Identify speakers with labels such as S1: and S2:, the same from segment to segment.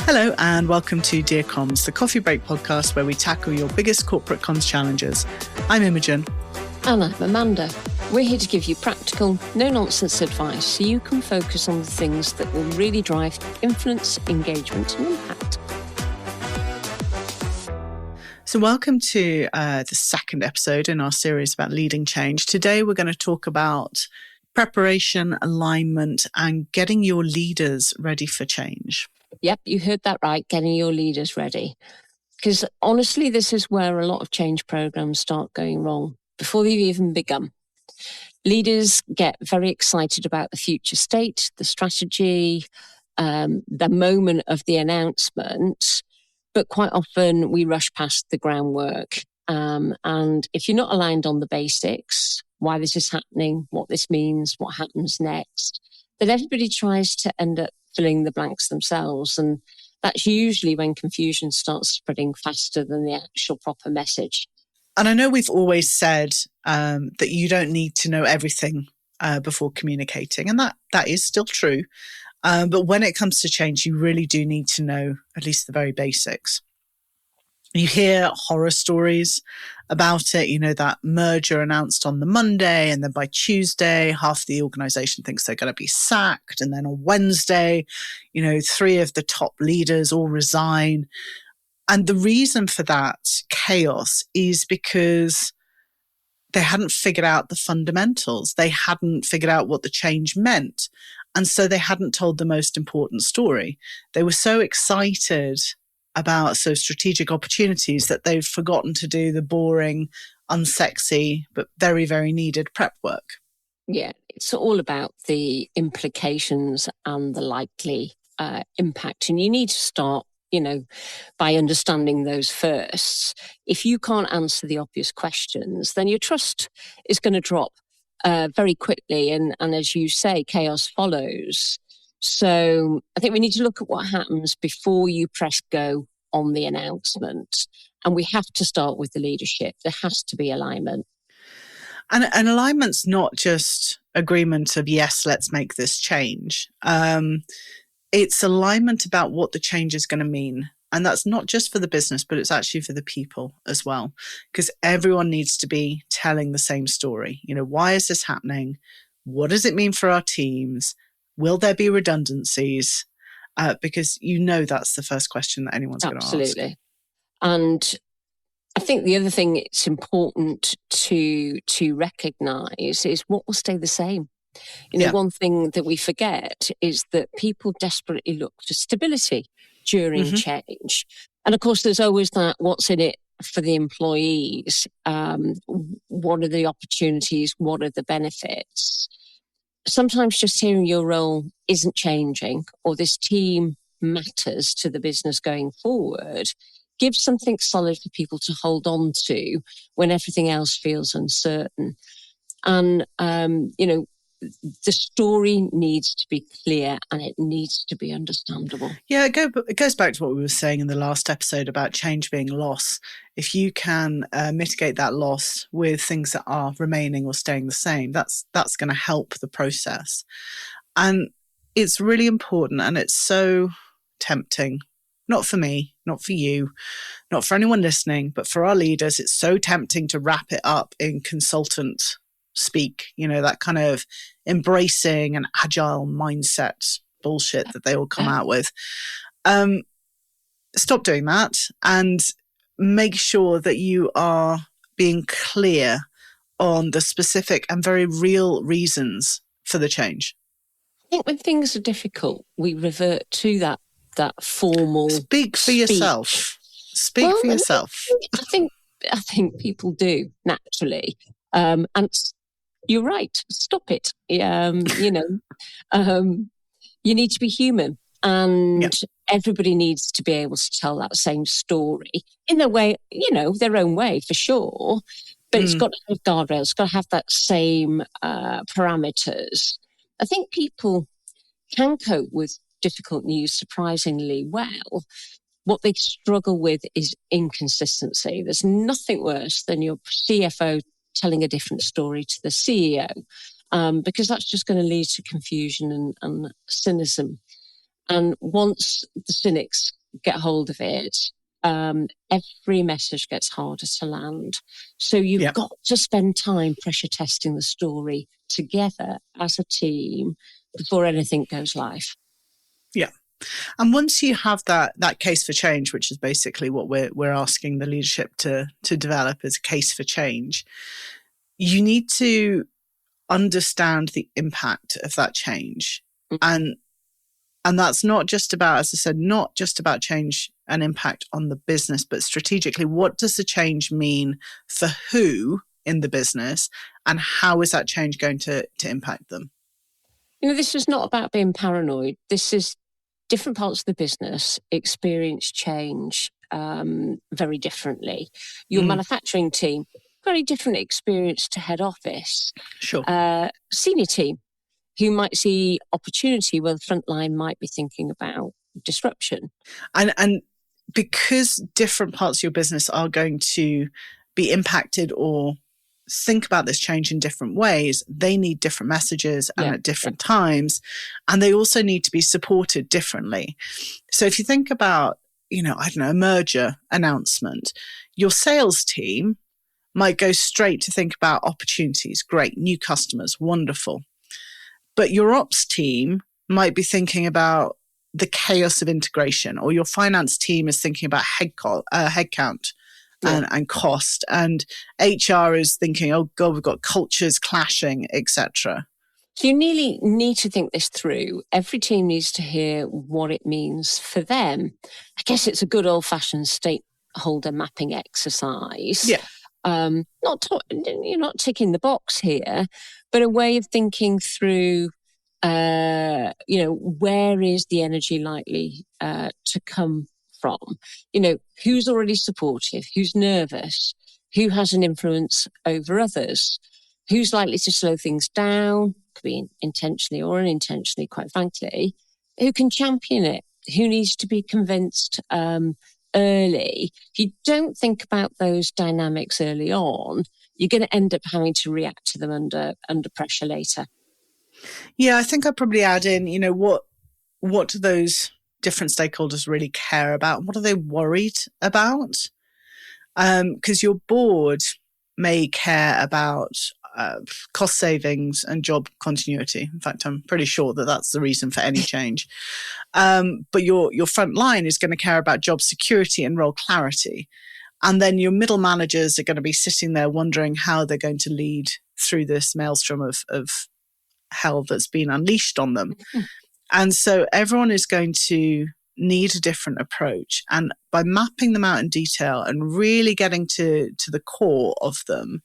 S1: Hello and welcome to Dear Comms, the coffee break podcast where we tackle your biggest corporate comms challenges. I'm Imogen.
S2: And I'm Amanda. We're here to give you practical, no-nonsense advice so you can focus on the things that will really drive influence, engagement and impact.
S1: So welcome to the second episode in our series about leading change. Today we're going to talk about preparation, alignment and getting your leaders ready for change.
S2: Yep, you heard that right, getting your leaders ready. Because honestly, this is where a lot of change programs start going wrong before they've even begun. Leaders get very excited about the future state, the strategy, the moment of the announcement, but quite often we rush past the groundwork. And if you're not aligned on the basics, why this is happening, what this means, what happens next, then everybody tries to end up filling the blanks themselves. And that's usually when confusion starts spreading faster than the actual proper message.
S1: And I know we've always said that you don't need to know everything before communicating. And that is still true. But when it comes to change, you really do need to know at least the very basics. You hear horror stories about it, that merger announced on the Monday and then by Tuesday, half the organization thinks they're going to be sacked. And then on Wednesday, 3 of the top leaders all resign. And the reason for that chaos is because they hadn't figured out the fundamentals. They hadn't figured out what the change meant. And so they hadn't told the most important story. They were so excited about strategic opportunities that they've forgotten to do the boring, unsexy, but very, very needed prep work.
S2: Yeah, it's all about the implications and the likely impact. And you need to start, by understanding those first. If you can't answer the obvious questions, then your trust is going to drop very quickly. And as you say, chaos follows. So I think we need to look at what happens before you press go on the announcement. And we have to start with the leadership. There has to be alignment.
S1: And alignment's not just agreement of, yes, let's make this change. It's alignment about what the change is going to mean. And that's not just for the business, but it's actually for the people as well. Because everyone needs to be telling the same story. Why is this happening? What does it mean for our teams? Will there be redundancies? Because that's the first question that anyone's going to ask.
S2: Absolutely. And I think the other thing it's important to recognise is what will stay the same. One thing that we forget is that people desperately look for stability during change. And of course, there's always that what's in it for the employees. What are the opportunities? What are the benefits? Sometimes just hearing your role isn't changing or this team matters to the business going forward gives something solid for people to hold on to when everything else feels uncertain. And, the story needs to be clear and it needs to be understandable.
S1: Yeah, it goes back to what we were saying in the last episode about change being loss. If you can mitigate that loss with things that are remaining or staying the same, that's going to help the process. And it's really important and it's so tempting, not for me, not for you, not for anyone listening, but for our leaders, it's so tempting to wrap it up in consultant speak, that kind of embracing an agile mindset bullshit that they all come out with. Stop doing that and make sure that you are being clear on the specific and very real reasons for the change.
S2: I think when things are difficult, we revert to that formal
S1: speak for yourself. Speak for yourself.
S2: I think people do naturally. And you're right. Stop it. You need to be human. And everybody needs to be able to tell that same story in their way, their own way for sure. But it's got to have guardrails. It's got to have that same parameters. I think people can cope with difficult news surprisingly well. What they struggle with is inconsistency. There's nothing worse than your CFO telling a different story to the CEO, because that's just going to lead to confusion and cynicism. And once the cynics get hold of it, every message gets harder to land. So you've got to spend time pressure testing the story together as a team before anything goes live.
S1: Yeah. And once you have that case for change, which is basically what we're asking the leadership to develop as a case for change, you need to understand the impact of that change. And that's not just about, as I said, not just about change and impact on the business, but strategically, what does the change mean for who in the business, and how is that change going to impact them?
S2: This is not about being paranoid. This is different parts of the business experience change very differently. Your manufacturing team, very different experience to head office.
S1: Sure.
S2: Senior team, who might see opportunity where the front line might be thinking about disruption.
S1: And because different parts of your business are going to be impacted or think about this change in different ways, they need different messages and at different times. And they also need to be supported differently. So if you think about, a merger announcement, your sales team might go straight to think about opportunities. Great, new customers, wonderful. But your ops team might be thinking about the chaos of integration, or your finance team is thinking about headcount and cost, and HR is thinking, oh God, we've got cultures clashing, etc.
S2: So you really need to think this through. Every team needs to hear what it means for them. I guess it's a good old-fashioned stakeholder mapping exercise.
S1: Yeah.
S2: You're not ticking the box here, but a way of thinking through, where is the energy likely to come from? Who's already supportive? Who's nervous? Who has an influence over others? Who's likely to slow things down? Could be intentionally or unintentionally, quite frankly. Who can champion it? Who needs to be convinced early? If you don't think about those dynamics early on, you're going to end up having to react to them under pressure later.
S1: Yeah, I think I'd probably add in, what do those different stakeholders really care about? What are they worried about? Because your board may care about cost savings and job continuity. In fact, I'm pretty sure that that's the reason for any change. But your front line is going to care about job security and role clarity. And then your middle managers are going to be sitting there wondering how they're going to lead through this maelstrom of hell that's been unleashed on them. And so everyone is going to need a different approach. And by mapping them out in detail and really getting to the core of them,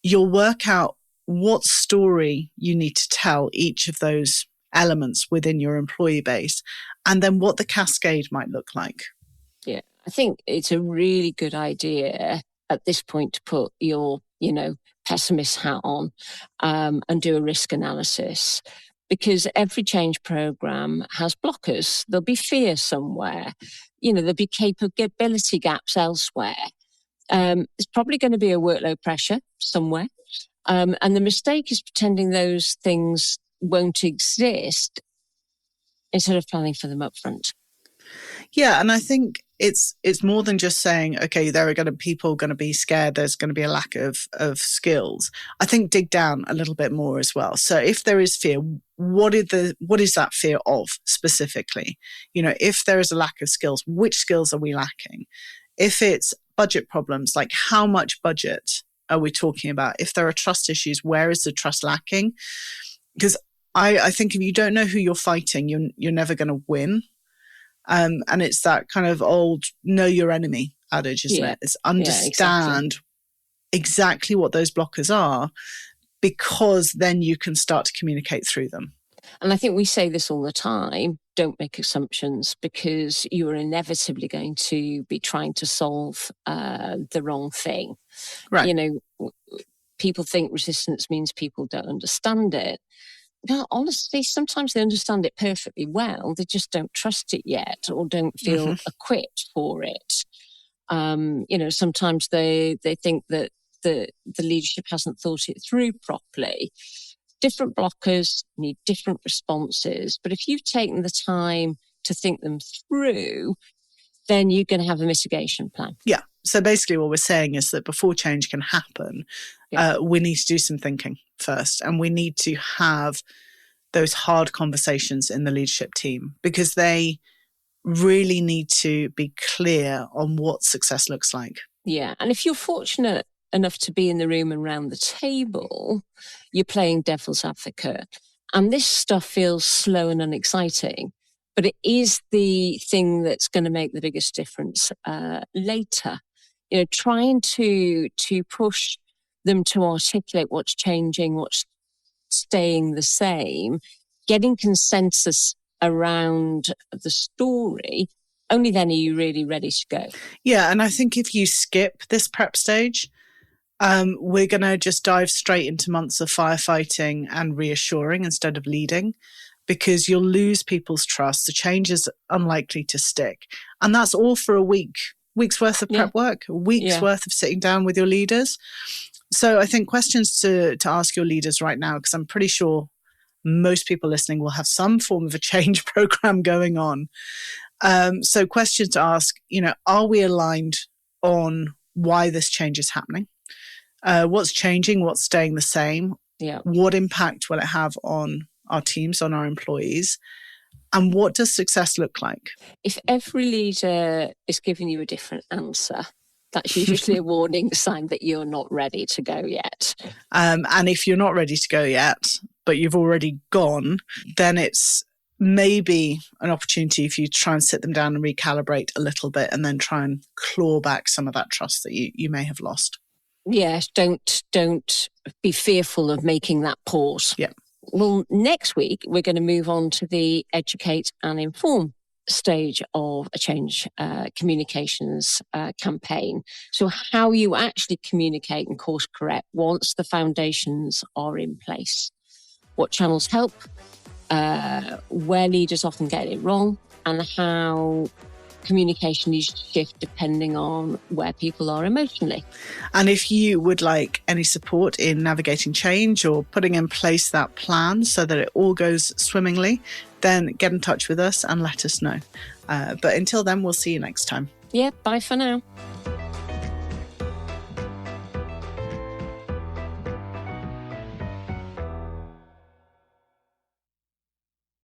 S1: you'll work out what story you need to tell each of those elements within your employee base, and then what the cascade might look like.
S2: Yeah, I think it's a really good idea at this point to put your, pessimist hat on and do a risk analysis, because every change program has blockers. There'll be fear somewhere. There'll be capability gaps elsewhere. There's probably going to be a workload pressure somewhere. And the mistake is pretending those things won't exist instead of planning for them up front.
S1: Yeah, and I think it's more than just saying, okay, there are people going to be scared, there's going to be a lack of skills. I think dig down a little bit more as well. So if there is fear, what is that fear of specifically? If there is a lack of skills, which skills are we lacking? If it's budget problems, like how much budget are we talking about? If there are trust issues, where is the trust lacking? Because I think if you don't know who you're fighting, you're never going to win. And it's that kind of old know your enemy adage, isn't it? It's understand exactly what those blockers are, because then you can start to communicate through them.
S2: And I think we say this all the time, don't make assumptions, because you are inevitably going to be trying to solve the wrong thing.
S1: Right.
S2: People think resistance means people don't understand it. No, honestly, sometimes they understand it perfectly well. They just don't trust it yet, or don't feel equipped for it. Sometimes they think that the leadership hasn't thought it through properly. different blockers need different responses. But if you've taken the time to think them through, then you're going to have a mitigation plan.
S1: Yeah. So basically what we're saying is that before change can happen, we need to do some thinking first. And we need to have those hard conversations in the leadership team, because they really need to be clear on what success looks like.
S2: Yeah. And if you're fortunate enough to be in the room and around the table, you're playing devil's advocate. And this stuff feels slow and unexciting, but it is the thing that's going to make the biggest difference later. Trying to push them to articulate what's changing, what's staying the same, getting consensus around the story, only then are you really ready to go.
S1: Yeah, and I think if you skip this prep stage, we're going to just dive straight into months of firefighting and reassuring instead of leading, because you'll lose people's trust. The change is unlikely to stick. And that's all for a week's worth of prep work, a week's worth of sitting down with your leaders. So I think questions to ask your leaders right now, because I'm pretty sure most people listening will have some form of a change program going on. So questions to ask, are we aligned on why this change is happening? What's changing? What's staying the same?
S2: Yeah.
S1: What impact will it have on our teams, on our employees? And what does success look like?
S2: If every leader is giving you a different answer, that's usually a warning sign that you're not ready to go yet.
S1: And if you're not ready to go yet, but you've already gone, then it's maybe an opportunity for you to try and sit them down and recalibrate a little bit, and then try and claw back some of that trust that you may have lost.
S2: Yes, don't be fearful of making that pause.
S1: Yeah.
S2: Well, next week, we're going to move on to the educate and inform stage of a change communications campaign. So how you actually communicate and course correct once the foundations are in place. What channels help, where leaders often get it wrong, and how communication needs to shift depending on where people are emotionally.
S1: And if you would like any support in navigating change or putting in place that plan so that it all goes swimmingly, then get in touch with us and let us know. But until then, we'll see you next time.
S2: Yeah, bye for now.